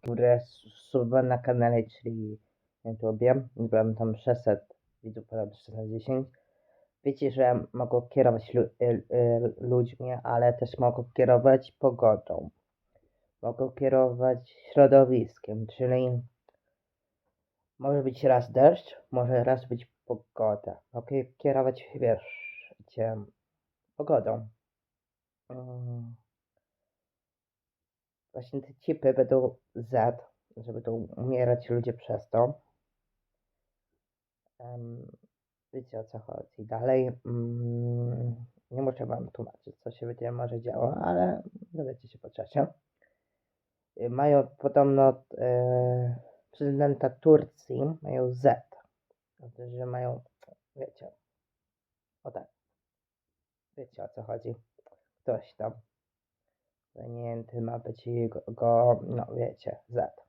które suba na kanale, czyli na YouTubie. Zbrałem tam 600 widzów, ponad 610. Wiecie, że mogą kierować ludźmi, ale też mogą kierować pogodą. Mogą kierować środowiskiem, czyli może być raz deszcz, może raz być pogoda. Mogę kierować, wiecie, pogodą. Właśnie te chipy będą Z, że będą umierać ludzie przez to. Wiecie, o co chodzi. Dalej, nie muszę wam tłumaczyć, co się będzie może działo, ale dowiecie się po czasie. Mają podobno prezydenta Turcji, mają Z. Znaczy, że mają, wiecie, o tak, wiecie, o co chodzi. Ktoś tam zajęty ma być go, no wiecie, Z.